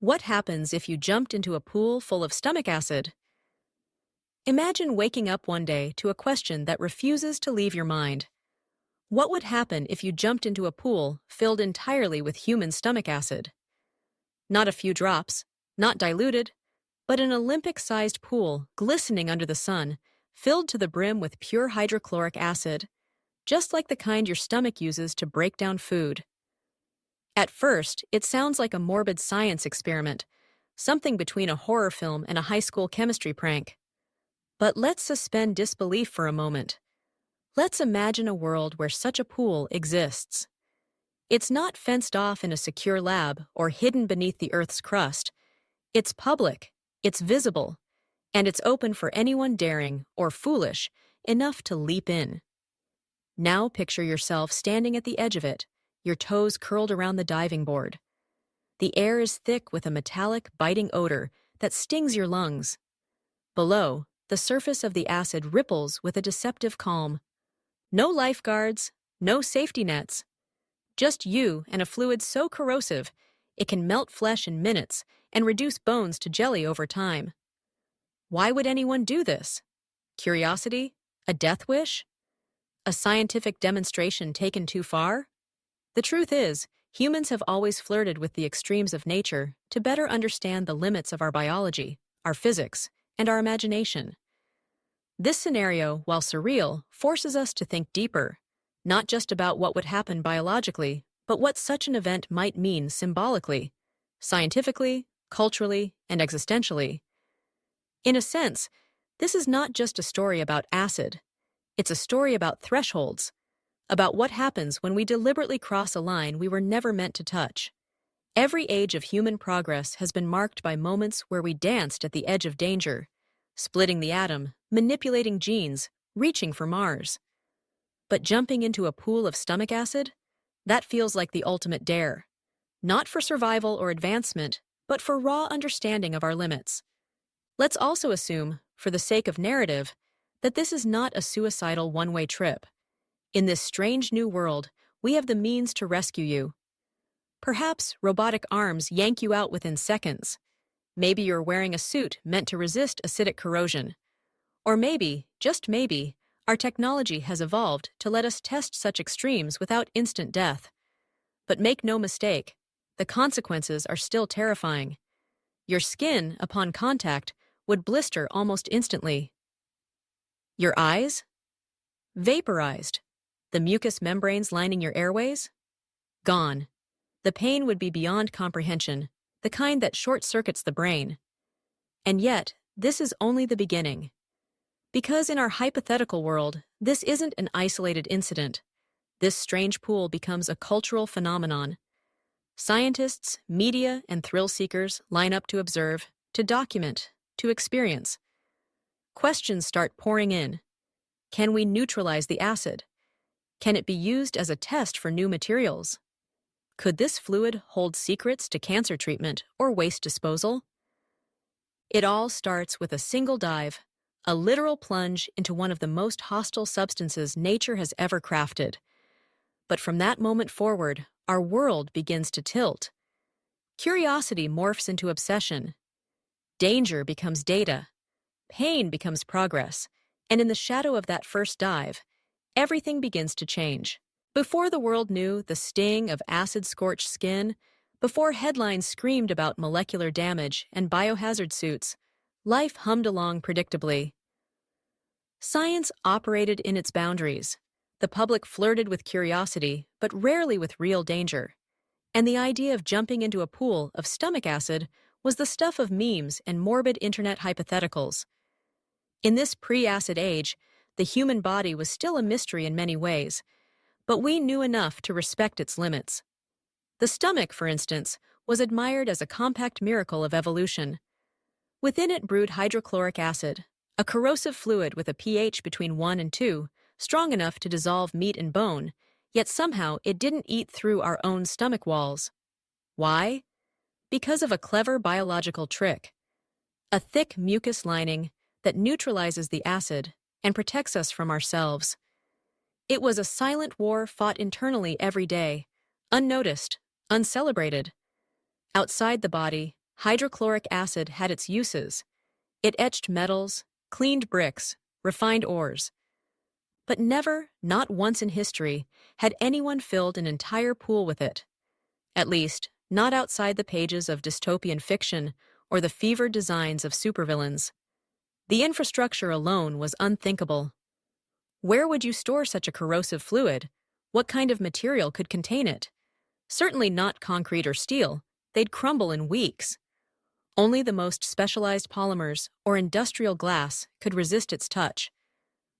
What happens if you jumped into a pool full of stomach acid? Imagine waking up one day to a question that refuses to leave your mind. What would happen if you jumped into a pool filled entirely with human stomach acid? Not a few drops, not diluted, but an Olympic-sized pool glistening under the sun, filled to the brim with pure hydrochloric acid, just like the kind your stomach uses to break down food. At first, it sounds like a morbid science experiment, something between a horror film and a high school chemistry prank. But let's suspend disbelief for a moment. Let's imagine a world where such a pool exists. It's not fenced off in a secure lab or hidden beneath the Earth's crust. It's public, it's visible, and it's open for anyone daring or foolish enough to leap in. Now picture yourself standing at the edge of it, your toes curled around the diving board. The air is thick with a metallic, biting odor that stings your lungs. Below, the surface of the acid ripples with a deceptive calm. No lifeguards, no safety nets. Just you and a fluid so corrosive it can melt flesh in minutes and reduce bones to jelly over time. Why would anyone do this? Curiosity? A death wish? A scientific demonstration taken too far? The truth is, humans have always flirted with the extremes of nature to better understand the limits of our biology, our physics, and our imagination. This scenario, while surreal, forces us to think deeper, not just about what would happen biologically, but what such an event might mean symbolically, scientifically, culturally, and existentially. In a sense, this is not just a story about acid. It's a story about thresholds, about what happens when we deliberately cross a line we were never meant to touch. Every age of human progress has been marked by moments where we danced at the edge of danger, splitting the atom, manipulating genes, reaching for Mars. But jumping into a pool of stomach acid? That feels like the ultimate dare. Not for survival or advancement, but for raw understanding of our limits. Let's also assume, for the sake of narrative, that this is not a suicidal one-way trip. In this strange new world, we have the means to rescue you. Perhaps robotic arms yank you out within seconds. Maybe you're wearing a suit meant to resist acidic corrosion. Or maybe, just maybe, our technology has evolved to let us test such extremes without instant death. But make no mistake, the consequences are still terrifying. Your skin, upon contact, would blister almost instantly. Your eyes? Vaporized. The mucous membranes lining your airways? Gone. The pain would be beyond comprehension, the kind that short-circuits the brain. And yet, this is only the beginning. Because in our hypothetical world, this isn't an isolated incident. This strange pool becomes a cultural phenomenon. Scientists, media, and thrill seekers line up to observe, to document, to experience. Questions start pouring in. Can we neutralize the acid? Can it be used as a test for new materials? Could this fluid hold secrets to cancer treatment or waste disposal? It all starts with a single dive, a literal plunge into one of the most hostile substances nature has ever crafted. But from that moment forward, our world begins to tilt. Curiosity morphs into obsession. Danger becomes data. Pain becomes progress. And in the shadow of that first dive, everything begins to change. Before the world knew the sting of acid-scorched skin, before headlines screamed about molecular damage and biohazard suits, life hummed along predictably. Science operated in its boundaries. The public flirted with curiosity, but rarely with real danger. And the idea of jumping into a pool of stomach acid was the stuff of memes and morbid internet hypotheticals. In this pre-acid age, the human body was still a mystery in many ways, but we knew enough to respect its limits. The stomach, for instance, was admired as a compact miracle of evolution. Within it brewed hydrochloric acid, a corrosive fluid with a pH between 1 and 2, strong enough to dissolve meat and bone, yet somehow it didn't eat through our own stomach walls. Why? Because of a clever biological trick. A thick mucus lining that neutralizes the acid and protects us from ourselves. It was a silent war fought internally every day, unnoticed, uncelebrated. Outside the body, hydrochloric acid had its uses. It etched metals, cleaned bricks, refined ores. But never, not once in history, had anyone filled an entire pool with it. At least, not outside the pages of dystopian fiction or the fevered designs of supervillains. The infrastructure alone was unthinkable. Where would you store such a corrosive fluid? What kind of material could contain it? Certainly not concrete or steel. They'd crumble in weeks. Only the most specialized polymers or industrial glass could resist its touch.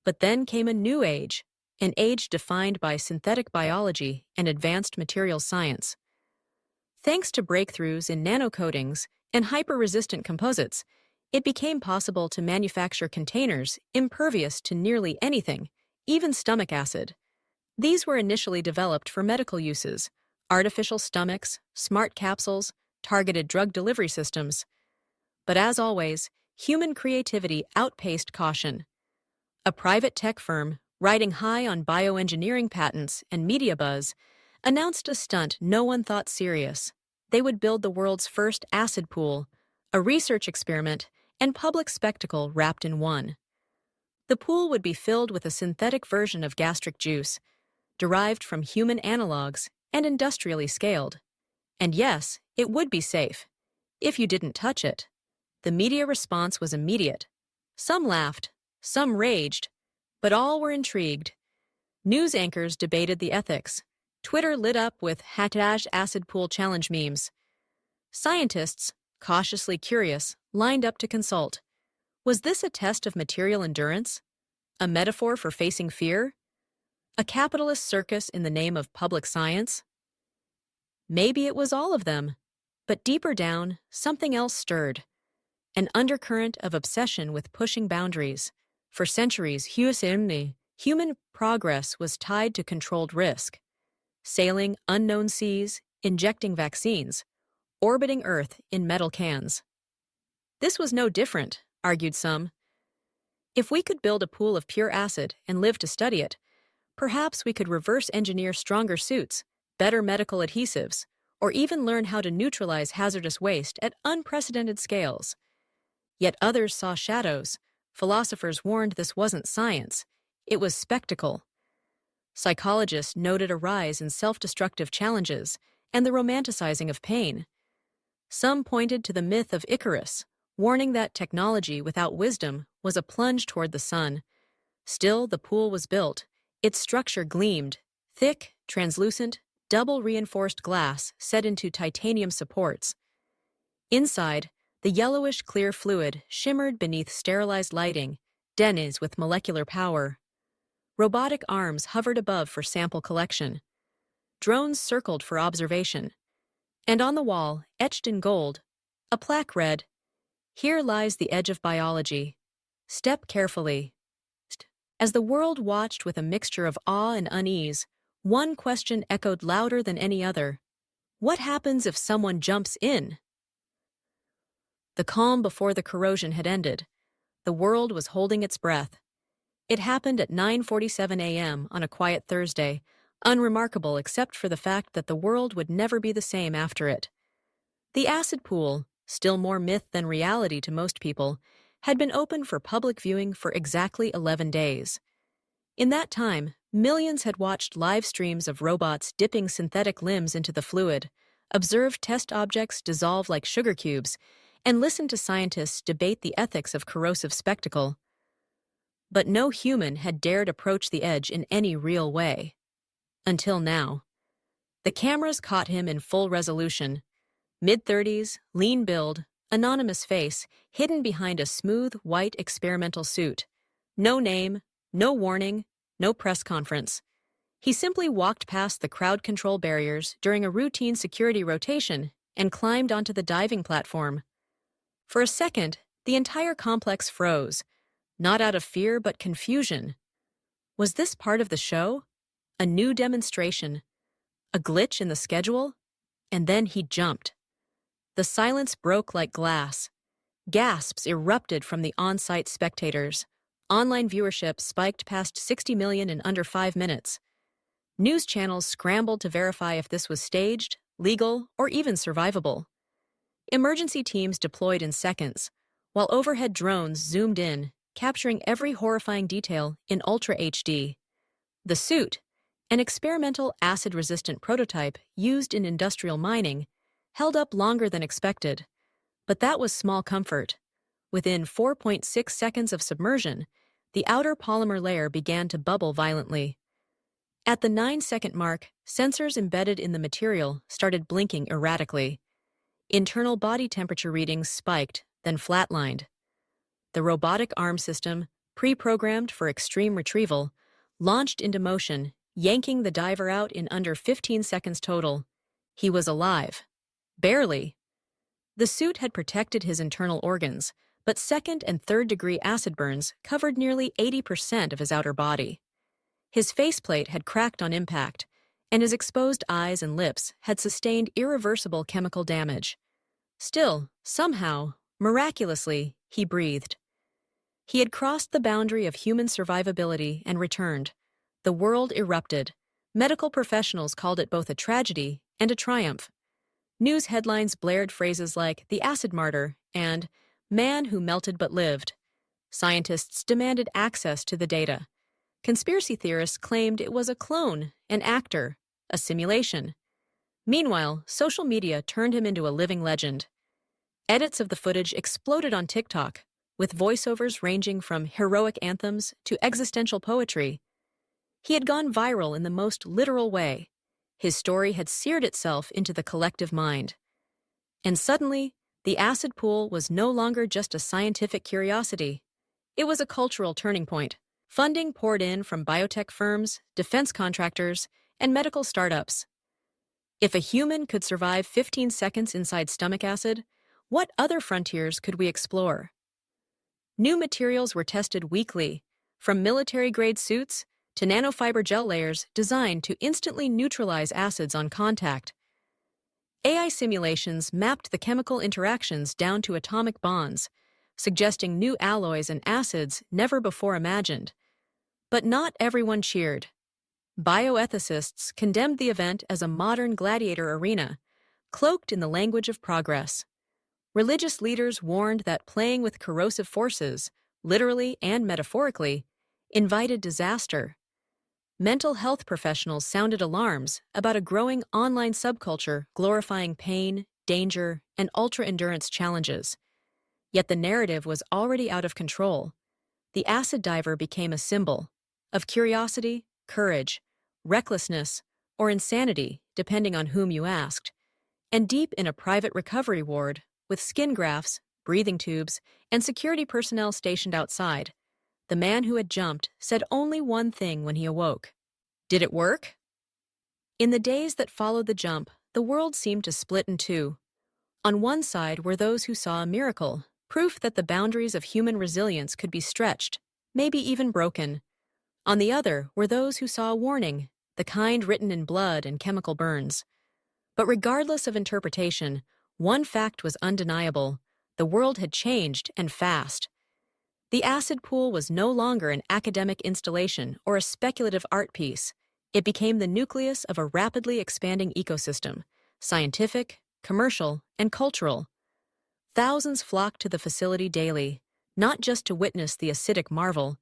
But then came a new age, an age defined by synthetic biology and advanced materials science. Thanks to breakthroughs in nanocoatings and hyper-resistant composites, it became possible to manufacture containers impervious to nearly anything, even stomach acid. These were initially developed for medical uses: artificial stomachs, smart capsules, targeted drug delivery systems. But as always, human creativity outpaced caution. A private tech firm, riding high on bioengineering patents and media buzz, announced a stunt no one thought serious. They would build the world's first acid pool, a research experiment and public spectacle wrapped in one. The pool would be filled with a synthetic version of gastric juice, derived from human analogs and industrially scaled. And yes, it would be safe, if you didn't touch it. The media response was immediate. Some laughed, some raged, but all were intrigued. News anchors debated the ethics. Twitter lit up with #acid pool challenge memes. Scientists, cautiously curious, lined up to consult. Was this a test of material endurance? A metaphor for facing fear? A capitalist circus in the name of public science? Maybe it was all of them. But deeper down, something else stirred. An undercurrent of obsession with pushing boundaries. For centuries, human progress was tied to controlled risk. Sailing unknown seas, injecting vaccines, orbiting Earth in metal cans. This was no different, argued some. If we could build a pool of pure acid and live to study it, perhaps we could reverse engineer stronger suits, better medical adhesives, or even learn how to neutralize hazardous waste at unprecedented scales. Yet others saw shadows. Philosophers warned this wasn't science. It was spectacle. Psychologists noted a rise in self-destructive challenges and the romanticizing of pain. Some pointed to the myth of Icarus, warning that technology without wisdom was a plunge toward the sun. Still, the pool was built. Its structure gleamed, thick, translucent, double-reinforced glass set into titanium supports. Inside, the yellowish clear fluid shimmered beneath sterilized lighting, dense with molecular power. Robotic arms hovered above for sample collection. Drones circled for observation. And on the wall, etched in gold, a plaque read, "Here lies the edge of biology. Step carefully." As the world watched with a mixture of awe and unease, one question echoed louder than any other. What happens if someone jumps in? The calm before the corrosion had ended. The world was holding its breath. It happened at 9:47 a.m. on a quiet Thursday, unremarkable except for the fact that the world would never be the same after it. The acid pool, still more myth than reality to most people, had been open for public viewing for exactly 11 days. In that time, millions had watched live streams of robots dipping synthetic limbs into the fluid, observed test objects dissolve like sugar cubes, and listened to scientists debate the ethics of corrosive spectacle. But no human had dared approach the edge in any real way. Until now. The cameras caught him in full resolution. Mid-30s, lean build, anonymous face, hidden behind a smooth, white experimental suit. No name, no warning, no press conference. He simply walked past the crowd control barriers during a routine security rotation and climbed onto the diving platform. For a second, the entire complex froze, not out of fear but confusion. Was this part of the show? A new demonstration? A glitch in the schedule? And then he jumped. The silence broke like glass. Gasps erupted from the on-site spectators. Online viewership spiked past 60 million in under 5 minutes. News channels scrambled to verify if this was staged, legal, or even survivable. Emergency teams deployed in seconds, while overhead drones zoomed in, capturing every horrifying detail in Ultra HD. The suit, an experimental acid-resistant prototype used in industrial mining, held up longer than expected, but that was small comfort. Within 4.6 seconds of submersion, the outer polymer layer began to bubble violently. At the 9-second mark, sensors embedded in the material started blinking erratically. Internal body temperature readings spiked, then flatlined. The robotic arm system, pre-programmed for extreme retrieval, launched into motion, yanking the diver out in under 15 seconds total. He was alive. Barely. The suit had protected his internal organs, but second- and third-degree acid burns covered nearly 80% of his outer body. His faceplate had cracked on impact, and his exposed eyes and lips had sustained irreversible chemical damage. Still, somehow, miraculously, he breathed. He had crossed the boundary of human survivability and returned. The world erupted. Medical professionals called it both a tragedy and a triumph. News headlines blared phrases like "the acid martyr" and "man who melted but lived." Scientists demanded access to the data. Conspiracy theorists claimed it was a clone, an actor, a simulation. Meanwhile, social media turned him into a living legend. Edits of the footage exploded on TikTok, with voiceovers ranging from heroic anthems to existential poetry. He had gone viral in the most literal way. His story had seared itself into the collective mind. And suddenly, the acid pool was no longer just a scientific curiosity. It was a cultural turning point. Funding poured in from biotech firms, defense contractors, and medical startups. If a human could survive 15 seconds inside stomach acid, what other frontiers could we explore? New materials were tested weekly, from military-grade suits to nanofiber gel layers designed to instantly neutralize acids on contact. AI simulations mapped the chemical interactions down to atomic bonds, suggesting new alloys and acids never before imagined. But not everyone cheered. Bioethicists condemned the event as a modern gladiator arena, cloaked in the language of progress. Religious leaders warned that playing with corrosive forces, literally and metaphorically, invited disaster. Mental health professionals sounded alarms about a growing online subculture glorifying pain, danger, and ultra-endurance challenges. Yet the narrative was already out of control. The acid diver became a symbol of curiosity, courage, recklessness, or insanity, depending on whom you asked. And deep in a private recovery ward, with skin grafts, breathing tubes, and security personnel stationed outside, the man who had jumped said only one thing when he awoke. Did it work? In the days that followed the jump, the world seemed to split in two. On one side were those who saw a miracle, proof that the boundaries of human resilience could be stretched, maybe even broken. On the other were those who saw a warning, the kind written in blood and chemical burns. But regardless of interpretation, one fact was undeniable: the world had changed, and fast. The acid pool was no longer an academic installation or a speculative art piece. It became the nucleus of a rapidly expanding ecosystem, scientific, commercial, and cultural. Thousands flocked to the facility daily, not just to witness the acidic marvel,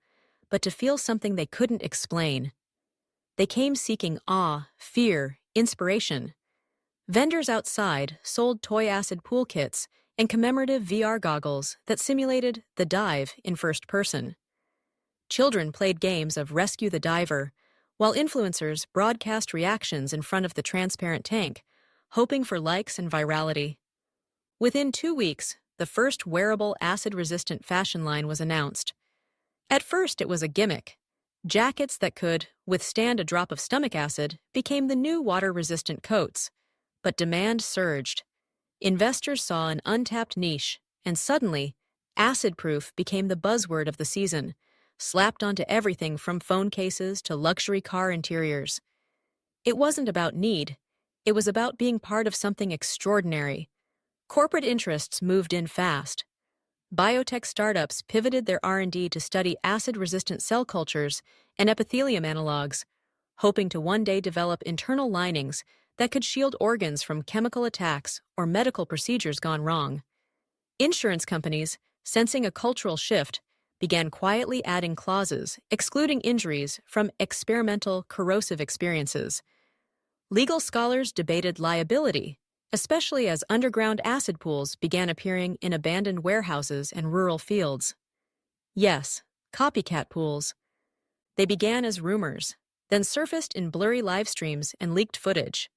but to feel something they couldn't explain. They came seeking awe, fear, inspiration. Vendors outside sold toy acid pool kits and commemorative VR goggles that simulated the dive in first person. Children played games of Rescue the Diver, while influencers broadcast reactions in front of the transparent tank, hoping for likes and virality. Within 2 weeks, the first wearable acid-resistant fashion line was announced. At first, it was a gimmick. Jackets that could withstand a drop of stomach acid became the new water-resistant coats. But demand surged. Investors saw an untapped niche, and suddenly, acid-proof became the buzzword of the season, slapped onto everything from phone cases to luxury car interiors. It wasn't about need. It was about being part of something extraordinary. Corporate interests moved in fast. Biotech startups pivoted their R&D to study acid-resistant cell cultures and epithelium analogs, hoping to one day develop internal linings that could shield organs from chemical attacks or medical procedures gone wrong. Insurance companies, sensing a cultural shift, began quietly adding clauses excluding injuries from experimental corrosive experiences. Legal scholars debated liability, especially as underground acid pools began appearing in abandoned warehouses and rural fields. Yes, copycat pools. They began as rumors, then surfaced in blurry live streams and leaked footage.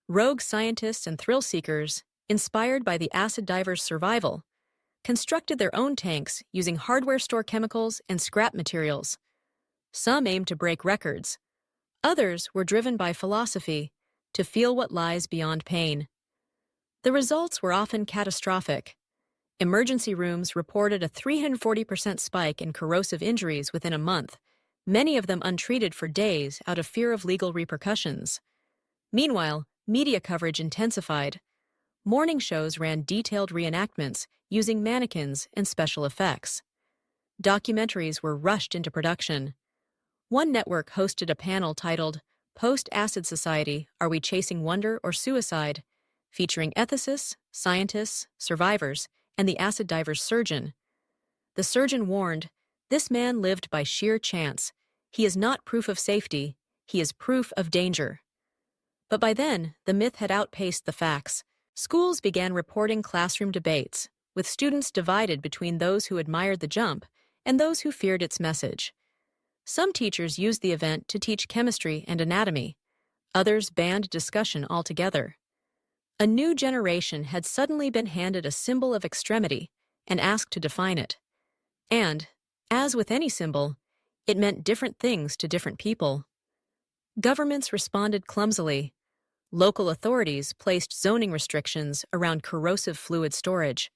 Rogue scientists and thrill seekers, inspired by the acid divers' survival, constructed their own tanks using hardware store chemicals and scrap materials. Some aimed to break records. Others were driven by philosophy, to feel what lies beyond pain. The results were often catastrophic. Emergency rooms reported a 340% spike in corrosive injuries within a month, many of them untreated for days out of fear of legal repercussions. Meanwhile, media coverage intensified. Morning shows ran detailed reenactments using mannequins and special effects. Documentaries were rushed into production. One network hosted a panel titled, "Post-Acid Society, Are We Chasing Wonder or Suicide?" featuring ethicists, scientists, survivors, and the acid diver's surgeon. The surgeon warned, "This man lived by sheer chance. He is not proof of safety. He is proof of danger." But by then, the myth had outpaced the facts. Schools began reporting classroom debates, with students divided between those who admired the jump and those who feared its message. Some teachers used the event to teach chemistry and anatomy. Others banned discussion altogether. A new generation had suddenly been handed a symbol of extremity and asked to define it. And, as with any symbol, it meant different things to different people. Governments responded clumsily. Local authorities placed zoning restrictions around corrosive fluid storage.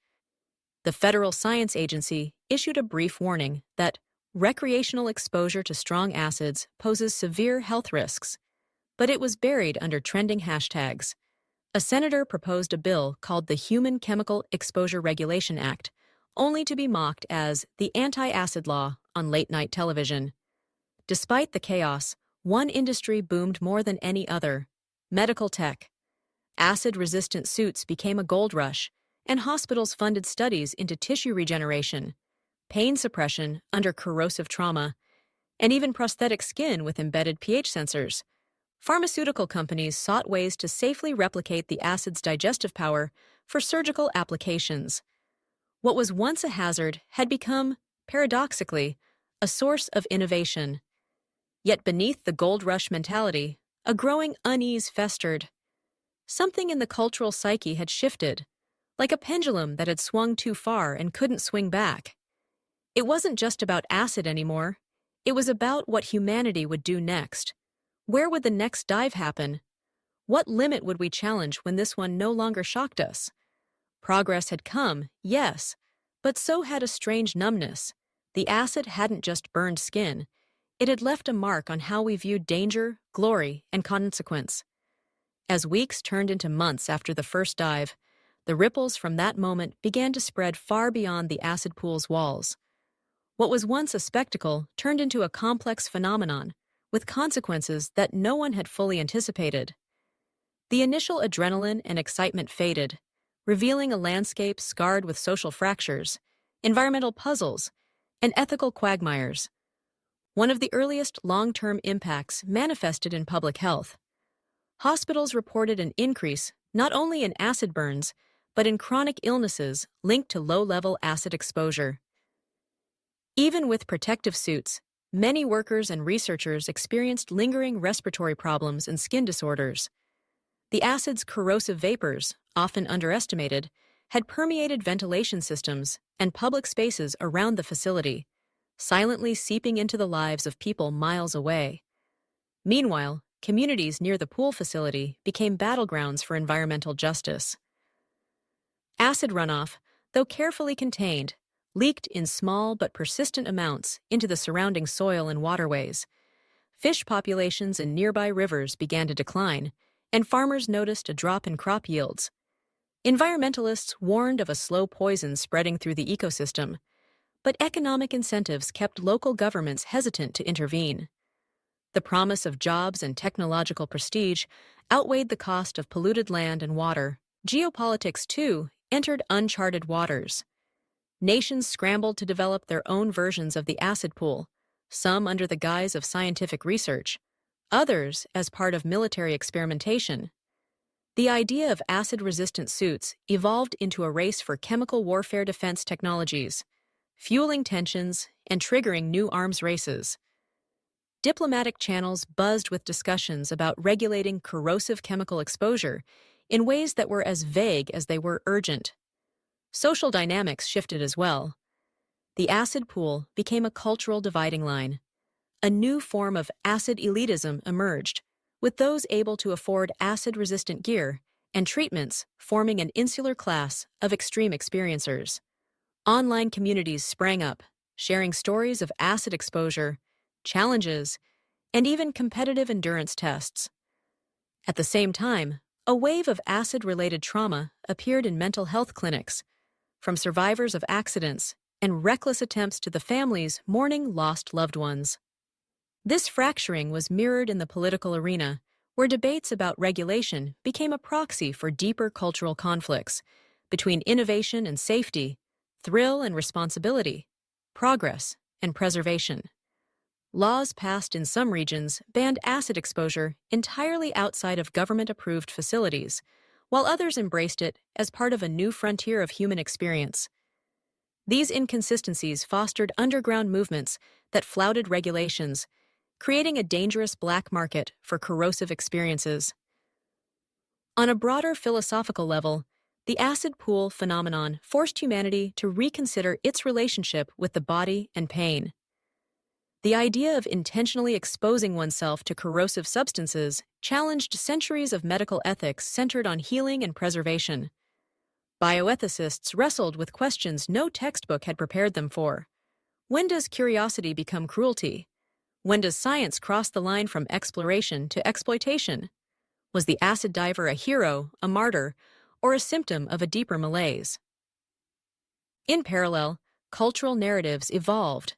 The Federal Science Agency issued a brief warning that recreational exposure to strong acids poses severe health risks, but it was buried under trending hashtags. A senator proposed a bill called the Human Chemical Exposure Regulation Act, only to be mocked as the anti-acid law on late-night television. Despite the chaos, one industry boomed more than any other: medical tech. Acid-resistant suits became a gold rush, and hospitals funded studies into tissue regeneration, pain suppression under corrosive trauma, and even prosthetic skin with embedded pH sensors. Pharmaceutical companies sought ways to safely replicate the acid's digestive power for surgical applications. What was once a hazard had become, paradoxically, a source of innovation. Yet beneath the gold rush mentality, a growing unease festered. Something in the cultural psyche had shifted, like a pendulum that had swung too far and couldn't swing back. It wasn't just about acid anymore. It was about what humanity would do next. Where would the next dive happen? What limit would we challenge when this one no longer shocked us? Progress had come, yes, but so had a strange numbness. The acid hadn't just burned skin. It had left a mark on how we viewed danger, glory, and consequence. As weeks turned into months after the first dive, the ripples from that moment began to spread far beyond the acid pool's walls. What was once a spectacle turned into a complex phenomenon, with consequences that no one had fully anticipated. The initial adrenaline and excitement faded, revealing a landscape scarred with social fractures, environmental puzzles, and ethical quagmires. One of the earliest long-term impacts manifested in public health. Hospitals reported an increase not only in acid burns, but in chronic illnesses linked to low-level acid exposure. Even with protective suits, many workers and researchers experienced lingering respiratory problems and skin disorders. The acid's corrosive vapors, often underestimated, had permeated ventilation systems and public spaces around the facility, silently seeping into the lives of people miles away. Meanwhile, communities near the pool facility became battlegrounds for environmental justice. Acid runoff, though carefully contained, leaked in small but persistent amounts into the surrounding soil and waterways. Fish populations in nearby rivers began to decline, and farmers noticed a drop in crop yields. Environmentalists warned of a slow poison spreading through the ecosystem, but economic incentives kept local governments hesitant to intervene. The promise of jobs and technological prestige outweighed the cost of polluted land and water. Geopolitics, too, entered uncharted waters. Nations scrambled to develop their own versions of the acid pool, some under the guise of scientific research, others as part of military experimentation. The idea of acid-resistant suits evolved into a race for chemical warfare defense technologies, fueling tensions and triggering new arms races. Diplomatic channels buzzed with discussions about regulating corrosive chemical exposure in ways that were as vague as they were urgent. Social dynamics shifted as well. The acid pool became a cultural dividing line. A new form of acid elitism emerged, with those able to afford acid-resistant gear and treatments forming an insular class of extreme experiencers. Online communities sprang up, sharing stories of acid exposure, challenges, and even competitive endurance tests. At the same time, a wave of acid-related trauma appeared in mental health clinics, from survivors of accidents and reckless attempts to the families mourning lost loved ones. This fracturing was mirrored in the political arena, where debates about regulation became a proxy for deeper cultural conflicts between innovation and safety, thrill and responsibility, progress and preservation. Laws passed in some regions banned acid exposure entirely outside of government-approved facilities, while others embraced it as part of a new frontier of human experience. These inconsistencies fostered underground movements that flouted regulations, creating a dangerous black market for corrosive experiences. On a broader philosophical level, the acid pool phenomenon forced humanity to reconsider its relationship with the body and pain. The idea of intentionally exposing oneself to corrosive substances challenged centuries of medical ethics centered on healing and preservation. Bioethicists wrestled with questions no textbook had prepared them for. When does curiosity become cruelty? When does science cross the line from exploration to exploitation? Was the acid diver a hero, a martyr, or a symptom of a deeper malaise? In parallel, cultural narratives evolved.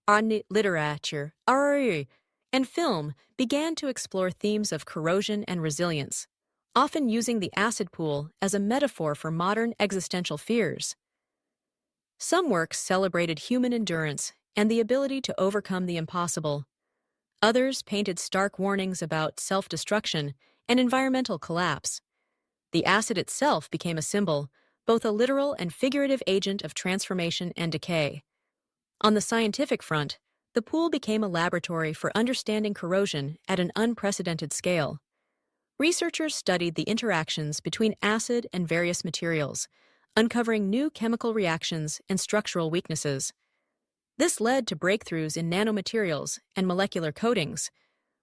Literature, art, and film began to explore themes of corrosion and resilience, often using the acid pool as a metaphor for modern existential fears. Some works celebrated human endurance and the ability to overcome the impossible. Others painted stark warnings about self-destruction and environmental collapse. The acid itself became a symbol, both a literal and figurative agent of transformation and decay. On the scientific front, the pool became a laboratory for understanding corrosion at an unprecedented scale. Researchers studied the interactions between acid and various materials, uncovering new chemical reactions and structural weaknesses. This led to breakthroughs in nanomaterials and molecular coatings,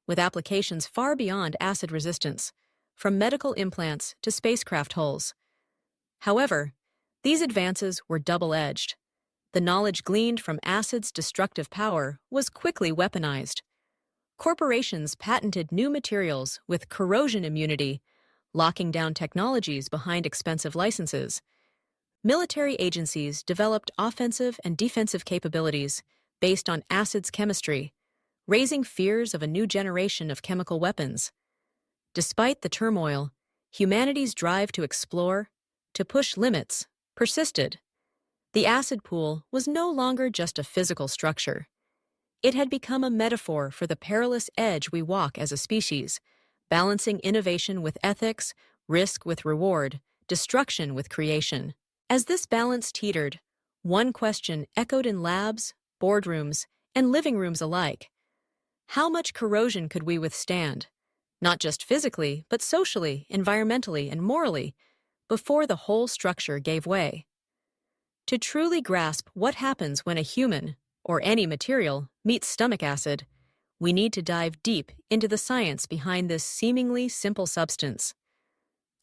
with applications far beyond acid resistance, from medical implants to spacecraft hulls. However, these advances were double-edged. The knowledge gleaned from acid's destructive power was quickly weaponized. Corporations patented new materials with corrosion immunity, locking down technologies behind expensive licenses. Military agencies developed offensive and defensive capabilities based on acid's chemistry, raising fears of a new generation of chemical weapons. Despite the turmoil, humanity's drive to explore, to push limits, persisted. The acid pool was no longer just a physical structure. It had become a metaphor for the perilous edge we walk as a species, balancing innovation with ethics, risk with reward, destruction with creation. As this balance teetered, one question echoed in labs, boardrooms, and living rooms alike. How much corrosion could we withstand, not just physically, but socially, environmentally, and morally, before the whole structure gave way? To truly grasp what happens when a human, or any material, meets stomach acid, we need to dive deep into the science behind this seemingly simple substance.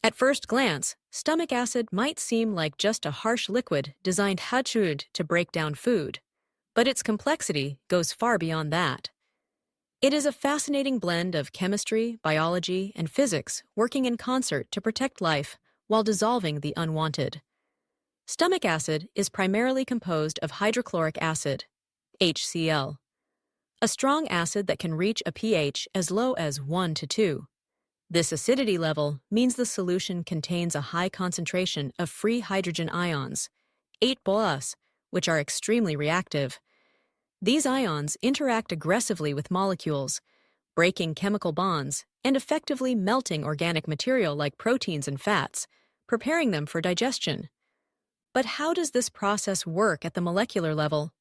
At first glance, stomach acid might seem like just a harsh liquid designed to break down food, but its complexity goes far beyond that. It is a fascinating blend of chemistry, biology, and physics working in concert to protect life while dissolving the unwanted. Stomach acid is primarily composed of hydrochloric acid, HCl. a strong acid that can reach a pH as low as 1 to 2. This acidity level means the solution contains a high concentration of free hydrogen ions, 8 plus, which are extremely reactive. These ions interact aggressively with molecules, breaking chemical bonds and effectively melting organic material like proteins and fats, preparing them for digestion. But how does this process work at the molecular level?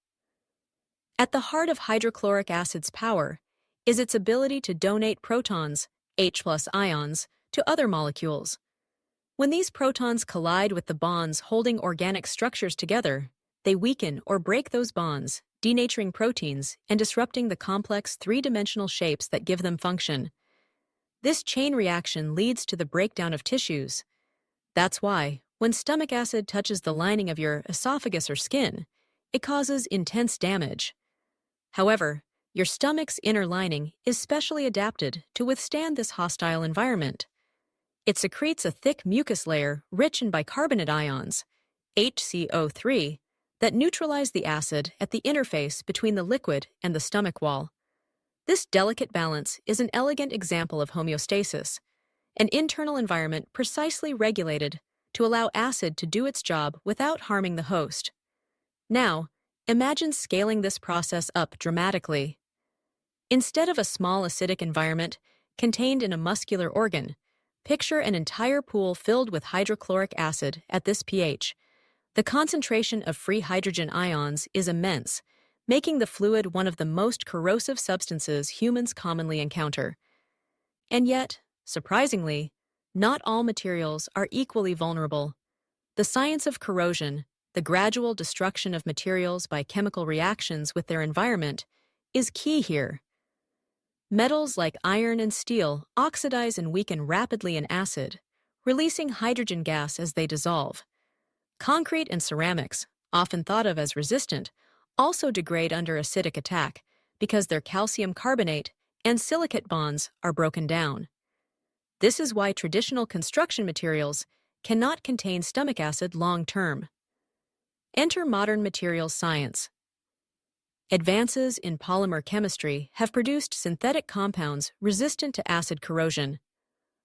At the heart of hydrochloric acid's power is its ability to donate protons, H plus ions, to other molecules. When these protons collide with the bonds holding organic structures together, they weaken or break those bonds, denaturing proteins and disrupting the complex three-dimensional shapes that give them function. This chain reaction leads to the breakdown of tissues. That's why, when stomach acid touches the lining of your esophagus or skin, it causes intense damage. However, your stomach's inner lining is specially adapted to withstand this hostile environment. It secretes a thick mucus layer rich in bicarbonate ions, HCO3, that neutralize the acid at the interface between the liquid and the stomach wall. This delicate balance is an elegant example of homeostasis, an internal environment precisely regulated to allow acid to do its job without harming the host. Now, imagine scaling this process up dramatically. Instead of a small acidic environment contained in a muscular organ, picture an entire pool filled with hydrochloric acid at this pH. The concentration of free hydrogen ions is immense, making the fluid one of the most corrosive substances humans commonly encounter. And yet, surprisingly, not all materials are equally vulnerable. The science of corrosion, the gradual destruction of materials by chemical reactions with their environment, is key here. Metals like iron and steel oxidize and weaken rapidly in acid, releasing hydrogen gas as they dissolve. Concrete and ceramics, often thought of as resistant, also degrade under acidic attack because their calcium carbonate and silicate bonds are broken down. This is why traditional construction materials cannot contain stomach acid long-term. Enter modern materials science. Advances in polymer chemistry have produced synthetic compounds resistant to acid corrosion.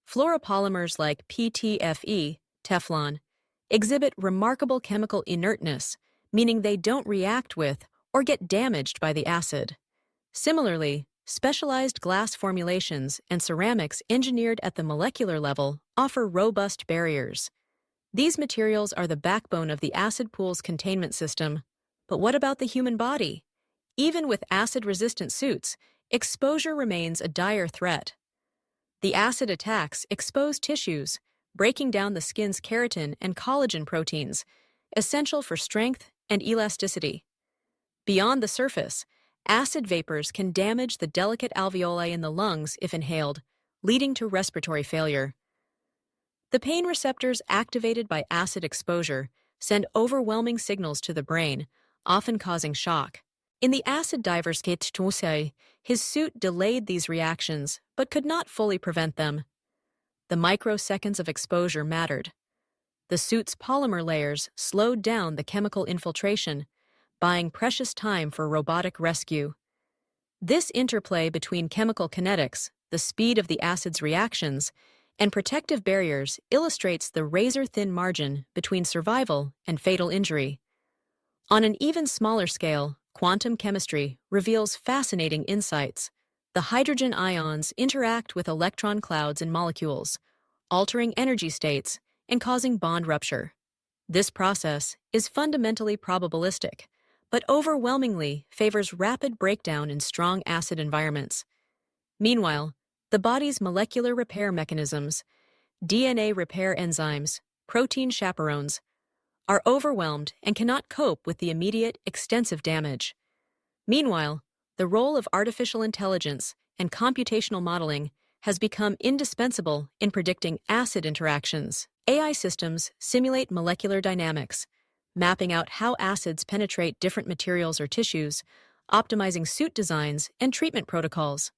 Fluoropolymers like PTFE, Teflon, exhibit remarkable chemical inertness, meaning they don't react with or get damaged by the acid. Similarly, specialized glass formulations and ceramics engineered at the molecular level offer robust barriers. These materials are the backbone of the acid pool's containment system. But what about the human body? Even with acid-resistant suits, exposure remains a dire threat. The acid attacks exposed tissues, breaking down the skin's keratin and collagen proteins, essential for strength and elasticity. Beyond the surface, acid vapors can damage the delicate alveoli in the lungs if inhaled, leading to respiratory failure. The pain receptors activated by acid exposure send overwhelming signals to the brain, often causing shock. In the acid diver's case, his suit delayed these reactions but could not fully prevent them. The microseconds of exposure mattered. The suit's polymer layers slowed down the chemical infiltration, buying precious time for robotic rescue. This interplay between chemical kinetics, the speed of the acid's reactions, and protective barriers illustrates the razor-thin margin between survival and fatal injury. On an even smaller scale, quantum chemistry reveals fascinating insights. The hydrogen ions interact with electron clouds in molecules, altering energy states and causing bond rupture. This process is fundamentally probabilistic, but overwhelmingly favors rapid breakdown in strong acid environments. Meanwhile, the body's molecular repair mechanisms, DNA repair enzymes, protein chaperones, are overwhelmed and cannot cope with the immediate, extensive damage. Meanwhile, the role of artificial intelligence and computational modeling has become indispensable in predicting acid interactions. AI systems simulate molecular dynamics, mapping out how acids penetrate different materials or tissues, optimizing suit designs and treatment protocols.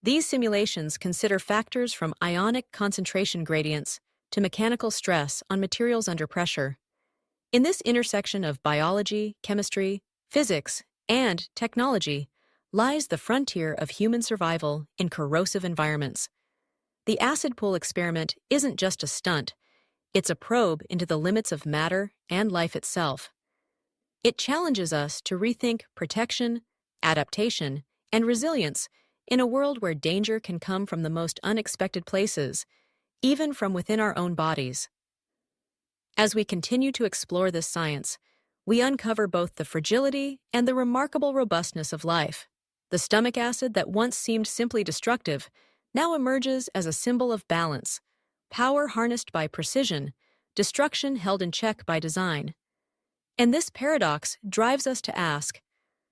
These simulations consider factors from ionic concentration gradients to mechanical stress on materials under pressure. In this intersection of biology, chemistry, physics, and technology lies the frontier of human survival in corrosive environments. The acid pool experiment isn't just a stunt, it's a probe into the limits of matter and life itself. It challenges us to rethink protection, adaptation, and resilience in a world where danger can come from the most unexpected places, even from within our own bodies. As we continue to explore this science, we uncover both the fragility and the remarkable robustness of life. The stomach acid that once seemed simply destructive now emerges as a symbol of balance, power harnessed by precision, destruction held in check by design. And this paradox drives us to ask,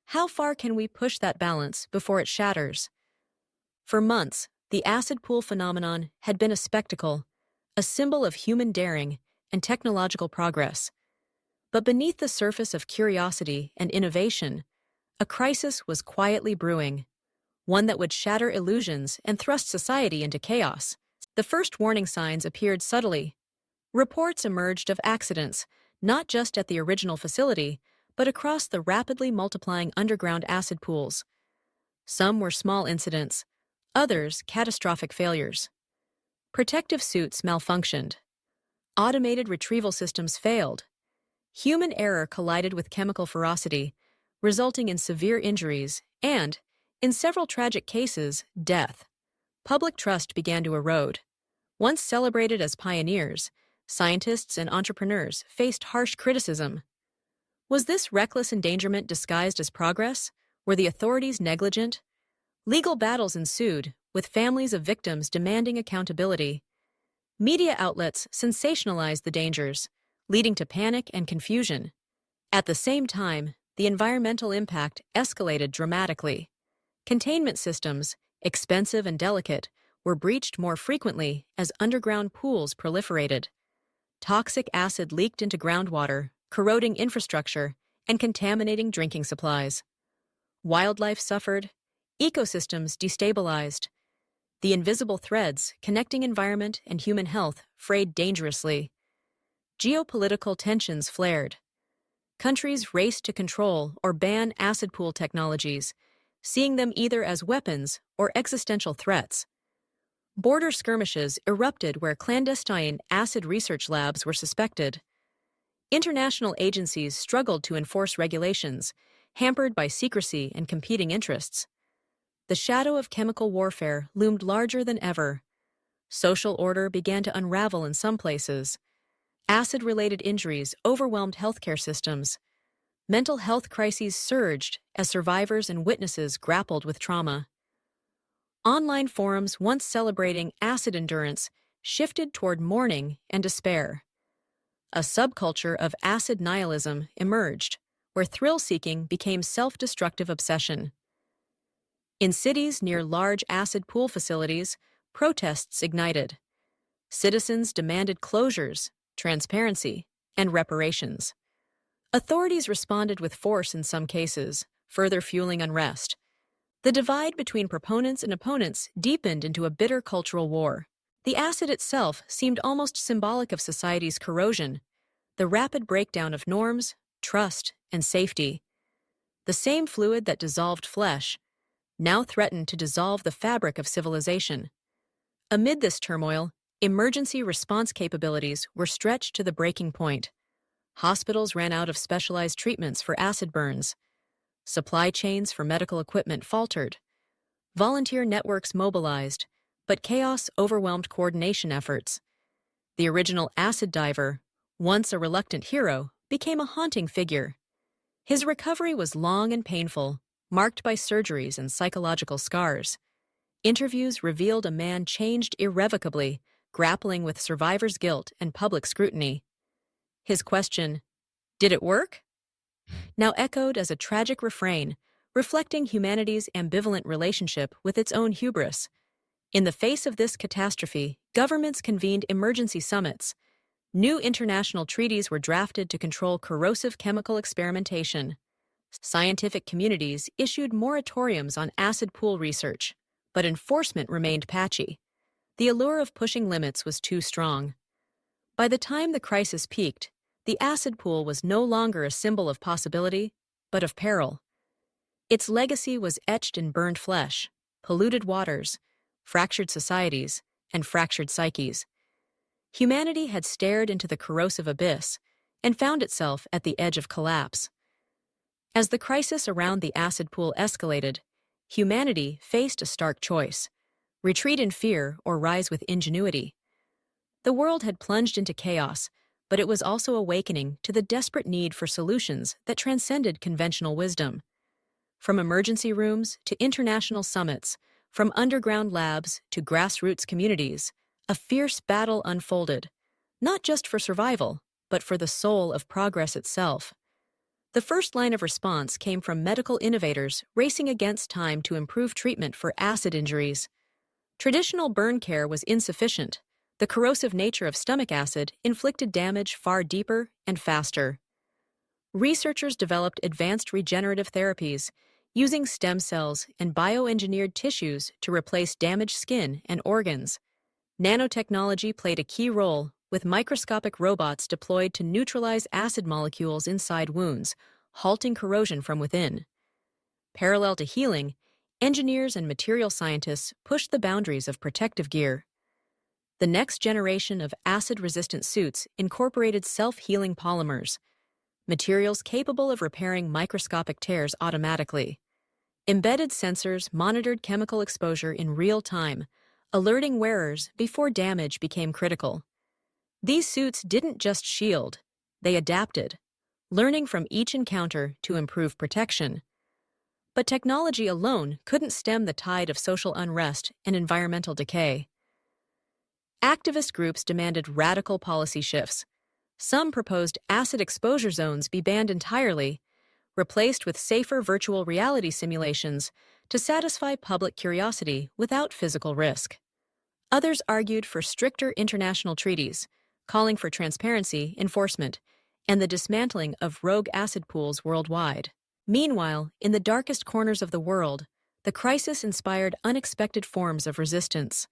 how far can we push that balance before it shatters? For months, the acid pool phenomenon had been a spectacle, a symbol of human daring and technological progress. But beneath the surface of curiosity and innovation, a crisis was quietly brewing, one that would shatter illusions and thrust society into chaos. The first warning signs appeared subtly. Reports emerged of accidents, not just at the original facility, but across the rapidly multiplying underground acid pools. Some were small incidents, others catastrophic failures. Protective suits malfunctioned. Automated retrieval systems failed. Human error collided with chemical ferocity, resulting in severe injuries and, in several tragic cases, death. Public trust began to erode. Once celebrated as pioneers, scientists and entrepreneurs faced harsh criticism. Was this reckless endangerment disguised as progress? Were the authorities negligent? Legal battles ensued, with families of victims demanding accountability. Media outlets sensationalized the dangers, leading to panic and confusion. At the same time, the environmental impact escalated dramatically. Containment systems, expensive and delicate, were breached more frequently as underground pools proliferated. Toxic acid leaked into groundwater, corroding infrastructure and contaminating drinking supplies. Wildlife suffered, ecosystems destabilized. The invisible threads connecting environment and human health frayed dangerously. Geopolitical tensions flared. Countries raced to control or ban acid pool technologies, seeing them either as weapons or existential threats. Border skirmishes erupted where clandestine acid research labs were suspected. International agencies struggled to enforce regulations, hampered by secrecy and competing interests. The shadow of chemical warfare loomed larger than ever. Social order began to unravel in some places. Acid-related injuries overwhelmed healthcare systems. Mental health crises surged as survivors and witnesses grappled with trauma. Online forums once celebrating acid endurance shifted toward mourning and despair. A subculture of acid nihilism emerged, where thrill-seeking became self-destructive obsession. In cities near large acid pool facilities, protests ignited. Citizens demanded closures, transparency, and reparations. Authorities responded with force in some cases, further fueling unrest. The divide between proponents and opponents deepened into a bitter cultural war. The acid itself seemed almost symbolic of society's corrosion, the rapid breakdown of norms, trust, and safety. The same fluid that dissolved flesh now threatened to dissolve the fabric of civilization. Amid this turmoil, emergency response capabilities were stretched to the breaking point. Hospitals ran out of specialized treatments for acid burns. Supply chains for medical equipment faltered. Volunteer networks mobilized, but chaos overwhelmed coordination efforts. The original acid diver, once a reluctant hero, became a haunting figure. His recovery was long and painful, marked by surgeries and psychological scars. Interviews revealed a man changed irrevocably, grappling with survivor's guilt and public scrutiny. His question, "Did it work?" now echoed as a tragic refrain, reflecting humanity's ambivalent relationship with its own hubris. In the face of this catastrophe, governments convened emergency summits. New international treaties were drafted to control corrosive chemical experimentation. Scientific communities issued moratoriums on acid pool research, but enforcement remained patchy. The allure of pushing limits was too strong. By the time the crisis peaked, the acid pool was no longer a symbol of possibility, but of peril. Its legacy was etched in burned flesh, polluted waters, fractured societies, and fractured psyches. Humanity had stared into the corrosive abyss and found itself at the edge of collapse. As the crisis around the acid pool escalated, humanity faced a stark choice: retreat in fear or rise with ingenuity. The world had plunged into chaos, but it was also awakening to the desperate need for solutions that transcended conventional wisdom. From emergency rooms to international summits, from underground labs to grassroots communities, a fierce battle unfolded, not just for survival, but for the soul of progress itself. The first line of response came from medical innovators racing against time to improve treatment for acid injuries. Traditional burn care was insufficient. The corrosive nature of stomach acid inflicted damage far deeper and faster. Researchers developed advanced regenerative therapies, using stem cells and bioengineered tissues to replace damaged skin and organs. Nanotechnology played a key role, with microscopic robots deployed to neutralize acid molecules inside wounds, halting corrosion from within. Parallel to healing, engineers and material scientists pushed the boundaries of protective gear. The next generation of acid-resistant suits incorporated self-healing polymers, materials capable of repairing microscopic tears automatically. Embedded sensors monitored chemical exposure in real time, alerting wearers before damage became critical. These suits didn't just shield, they adapted, learning from each encounter to improve protection. But technology alone couldn't stem the tide of social unrest and environmental decay. Activist groups demanded radical policy shifts. Some proposed acid exposure zones be banned entirely, replaced with safer virtual reality simulations to satisfy public curiosity without physical risk. Others argued for stricter international treaties, calling for transparency, enforcement, and the dismantling of rogue acid pools worldwide. Meanwhile, in the darkest corners of the world, the crisis inspired unexpected forms of resistance.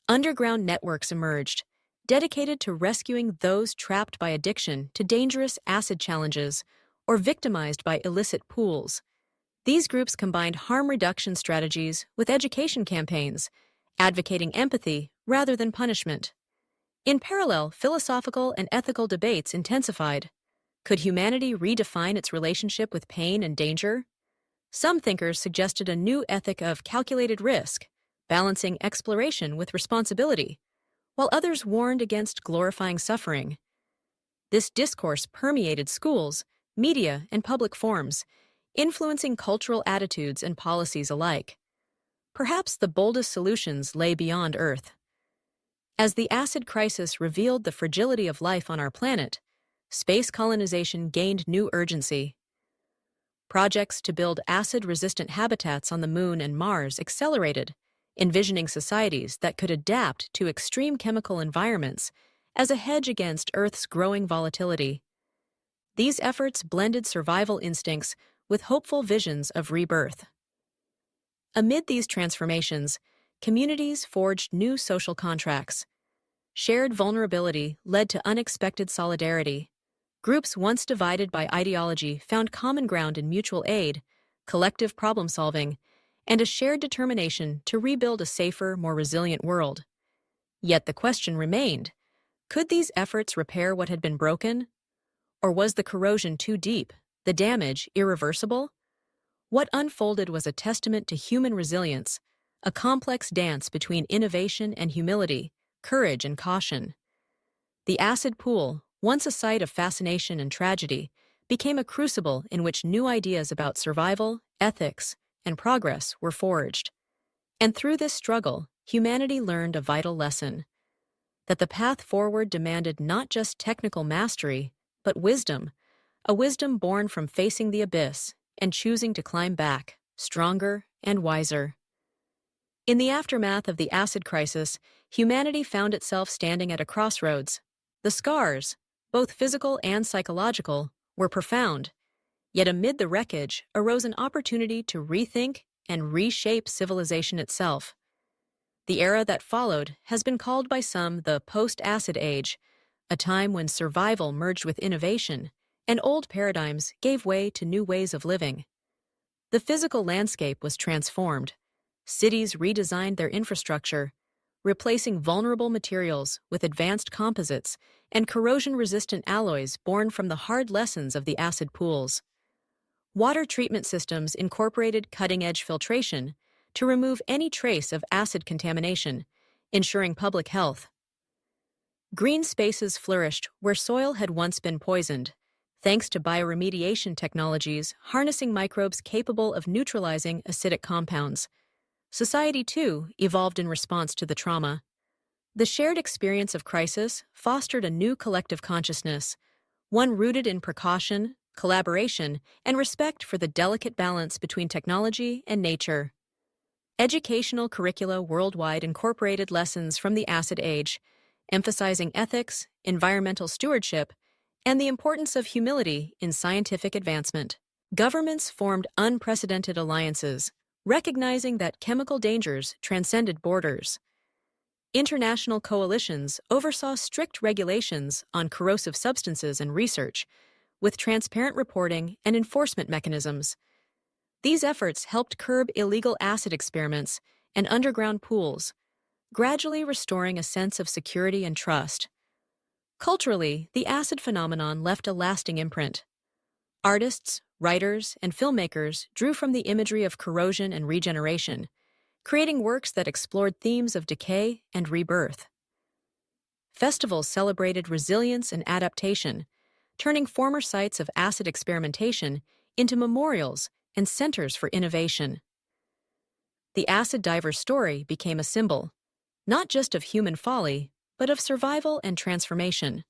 Underground networks emerged, dedicated to rescuing those trapped by addiction to dangerous acid challenges or victimized by illicit pools. These groups combined harm reduction strategies with education campaigns, advocating empathy rather than punishment. In parallel, philosophical and ethical debates intensified. Could humanity redefine its relationship with pain and danger? Some thinkers suggested a new ethic of calculated risk, balancing exploration with responsibility, while others warned against glorifying suffering. This discourse permeated schools, media, and public forums, influencing cultural attitudes and policies alike. Perhaps the boldest solutions lay beyond Earth. As the acid crisis revealed the fragility of life on our planet, space colonization gained new urgency. Projects to build acid-resistant habitats on the Moon and Mars accelerated, envisioning societies that could adapt to extreme chemical environments as a hedge against Earth's growing volatility. These efforts blended survival instincts with hopeful visions of rebirth. Amid these transformations, communities forged new social contracts. Shared vulnerability led to unexpected solidarity. Groups once divided by ideology found common ground in mutual aid, collective problem-solving, and a shared determination to rebuild a safer, more resilient world. Yet the question remained: could these efforts repair what had been broken? Or was the corrosion too deep, the damage irreversible? What unfolded was a testament to human resilience, a complex dance between innovation and humility, courage and caution. The acid pool, once a site of fascination and tragedy, became a crucible in which new ideas about survival, ethics, and progress were forged. And through this struggle, humanity learned a vital lesson: that the path forward demanded not just technical mastery, but wisdom, a wisdom born from facing the abyss and choosing to climb back, stronger and wiser. In the aftermath of the acid crisis, humanity found itself standing at a crossroads. The scars, both physical and psychological, were profound. Yet amid the wreckage arose an opportunity to rethink and reshape civilization itself. The era that followed has been called by some the post-acid age, a time when survival merged with innovation, and old paradigms gave way to new ways of living. The physical landscape was transformed. Cities redesigned their infrastructure, replacing vulnerable materials with advanced composites and corrosion-resistant alloys born from the hard lessons of the acid pools. Water treatment systems incorporated cutting-edge filtration to remove any trace of acid contamination, ensuring public health. Green spaces flourished where soil had once been poisoned, thanks to bioremediation technologies harnessing microbes capable of neutralizing acidic compounds. Society, too, evolved in response to the trauma. The shared experience of crisis fostered a new collective consciousness, one rooted in precaution, collaboration, and respect for the delicate balance between technology and nature. Educational curricula worldwide incorporated lessons from the Acid Age, emphasizing ethics, environmental stewardship, and the importance of humility in scientific advancement. Governments formed unprecedented alliances, recognizing that chemical dangers transcended borders. International coalitions oversaw strict regulations on corrosive substances and research, with transparent reporting and enforcement mechanisms. These efforts helped curb illegal acid experiments and underground pools, gradually restoring a sense of security and trust. Culturally, the acid phenomenon left a lasting imprint. Artists, writers, and filmmakers drew from the imagery of corrosion and regeneration, creating works that explored themes of decay and rebirth. Festivals celebrated resilience and adaptation, turning former sites of acid experimentation into memorials and centers for innovation. The acid diver's story became a symbol, not just of human folly, but of survival and transformation.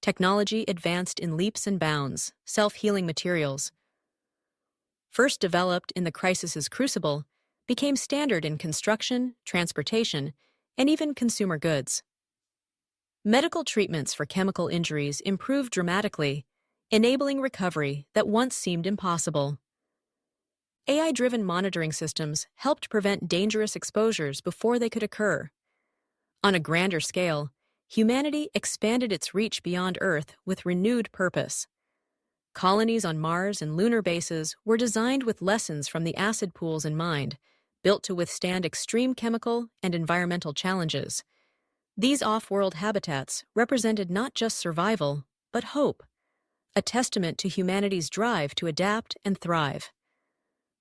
Technology advanced in leaps and bounds, self-healing materials, first developed in the crisis's crucible, became standard in construction, transportation, and even consumer goods. Medical treatments for chemical injuries improved dramatically, enabling recovery that once seemed impossible. AI-driven monitoring systems helped prevent dangerous exposures before they could occur. On a grander scale, humanity expanded its reach beyond Earth with renewed purpose. Colonies on Mars and lunar bases were designed with lessons from the acid pools in mind, built to withstand extreme chemical and environmental challenges. These off-world habitats represented not just survival, but hope, a testament to humanity's drive to adapt and thrive.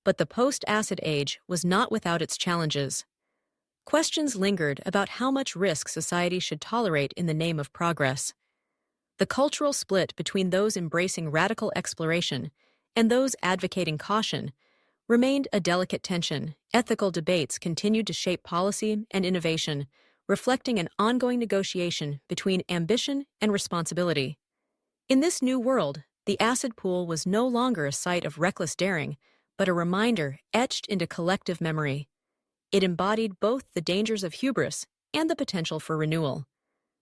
But the post-acid age was not without its challenges. Questions lingered about how much risk society should tolerate in the name of progress. The cultural split between those embracing radical exploration and those advocating caution remained a delicate tension. Ethical debates continued to shape policy and innovation, reflecting an ongoing negotiation between ambition and responsibility. In this new world, the acid pool was no longer a site of reckless daring, but a reminder etched into collective memory. It embodied both the dangers of hubris and the potential for renewal.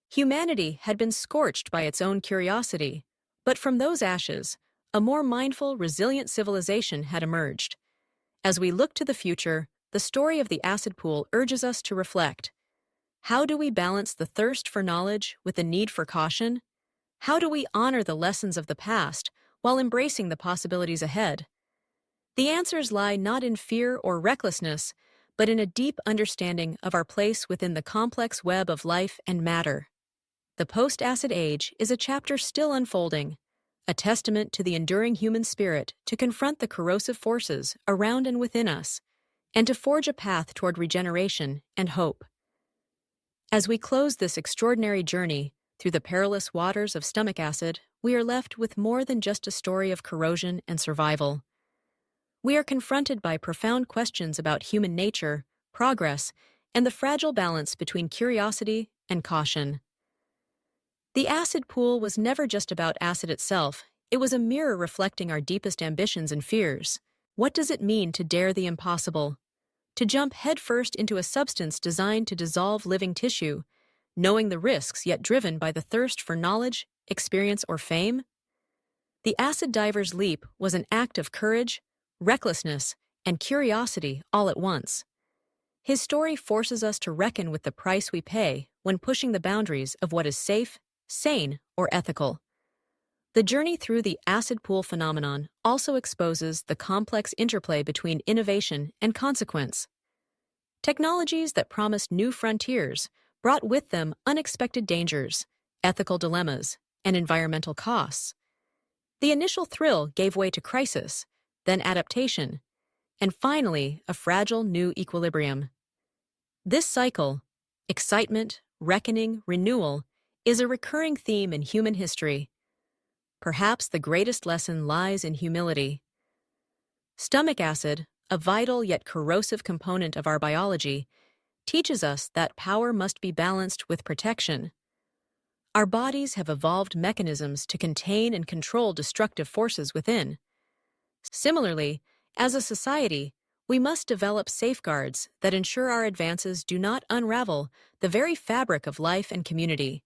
Humanity had been scorched by its own curiosity, but from those ashes, a more mindful, resilient civilization had emerged. As we look to the future, the story of the acid pool urges us to reflect. How do we balance the thirst for knowledge with the need for caution? How do we honor the lessons of the past while embracing the possibilities ahead? The answers lie not in fear or recklessness, but in a deep understanding of our place within the complex web of life and matter. The post-acid age is a chapter still unfolding, a testament to the enduring human spirit to confront the corrosive forces around and within us, and to forge a path toward regeneration and hope. As we close this extraordinary journey through the perilous waters of stomach acid, we are left with more than just a story of corrosion and survival. We are confronted by profound questions about human nature, progress, and the fragile balance between curiosity and caution. The acid pool was never just about acid itself. It was a mirror reflecting our deepest ambitions and fears. What does it mean to dare the impossible? To jump headfirst into a substance designed to dissolve living tissue, knowing the risks yet driven by the thirst for knowledge, experience, or fame? The acid diver's leap was an act of courage, recklessness, and curiosity all at once. His story forces us to reckon with the price we pay when pushing the boundaries of what is safe, sane, or ethical. The journey through the acid pool phenomenon also exposes the complex interplay between innovation and consequence. Technologies that promised new frontiers brought with them unexpected dangers, ethical dilemmas, and environmental costs. The initial thrill gave way to crisis, then adaptation, and finally a fragile new equilibrium. This cycle, excitement, reckoning, renewal, is a recurring theme in human history. Perhaps the greatest lesson lies in humility. Stomach acid, a vital yet corrosive component of our biology, teaches us that power must be balanced with protection. Our bodies have evolved mechanisms to contain and control destructive forces within. Similarly, as a society, we must develop safeguards that ensure our advances do not unravel the very fabric of life and community.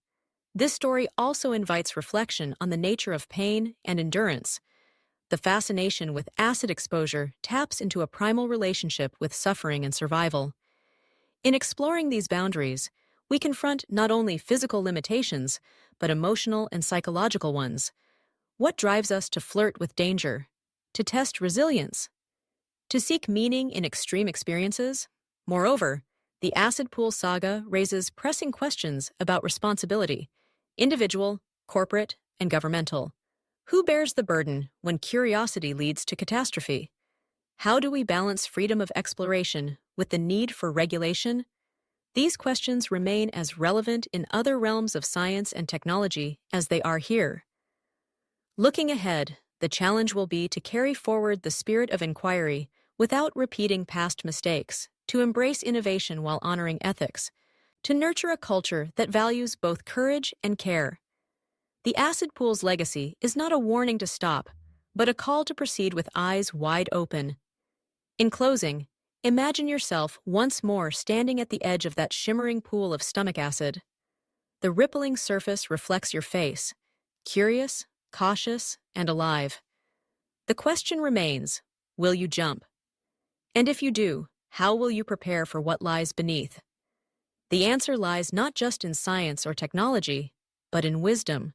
This story also invites reflection on the nature of pain and endurance. The fascination with acid exposure taps into a primal relationship with suffering and survival. In exploring these boundaries, we confront not only physical limitations, but emotional and psychological ones. What drives us to flirt with danger? To test resilience? To seek meaning in extreme experiences? Moreover, the acid pool saga raises pressing questions about responsibility, individual, corporate, and governmental. Who bears the burden when curiosity leads to catastrophe? How do we balance freedom of exploration with the need for regulation? These questions remain as relevant in other realms of science and technology as they are here. Looking ahead, the challenge will be to carry forward the spirit of inquiry without repeating past mistakes, to embrace innovation while honoring ethics, to nurture a culture that values both courage and care. The acid pool's legacy is not a warning to stop, but a call to proceed with eyes wide open. In closing, imagine yourself once more standing at the edge of that shimmering pool of stomach acid. The rippling surface reflects your face, curious, cautious, and alive. The question remains, will you jump? And if you do, how will you prepare for what lies beneath? The answer lies not just in science or technology, but in wisdom.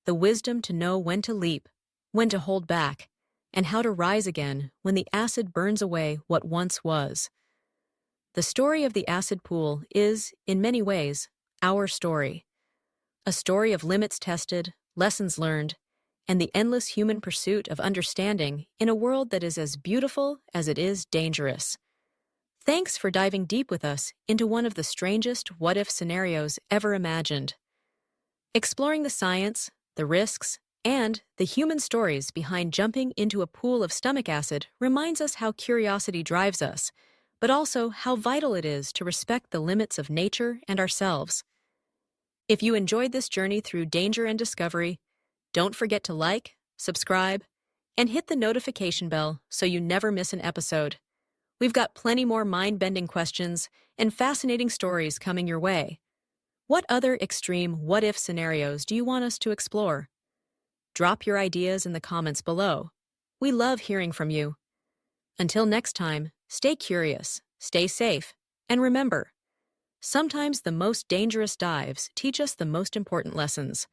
The wisdom to know when to leap, when to hold back, and how to rise again when the acid burns away what once was. The story of the acid pool is, in many ways, our story. A story of limits tested, lessons learned, and the endless human pursuit of understanding in a world that is as beautiful as it is dangerous. Thanks for diving deep with us into one of the strangest what-if scenarios ever imagined. Exploring the science, the risks, and the human stories behind jumping into a pool of stomach acid reminds us how curiosity drives us, but also how vital it is to respect the limits of nature and ourselves. If you enjoyed this journey through danger and discovery, don't forget to like, subscribe, and hit the notification bell so you never miss an episode. We've got plenty more mind-bending questions and fascinating stories coming your way. What other extreme what-if scenarios do you want us to explore? Drop your ideas in the comments below. We love hearing from you. Until next time, stay curious, stay safe, and remember, sometimes the most dangerous dives teach us the most important lessons.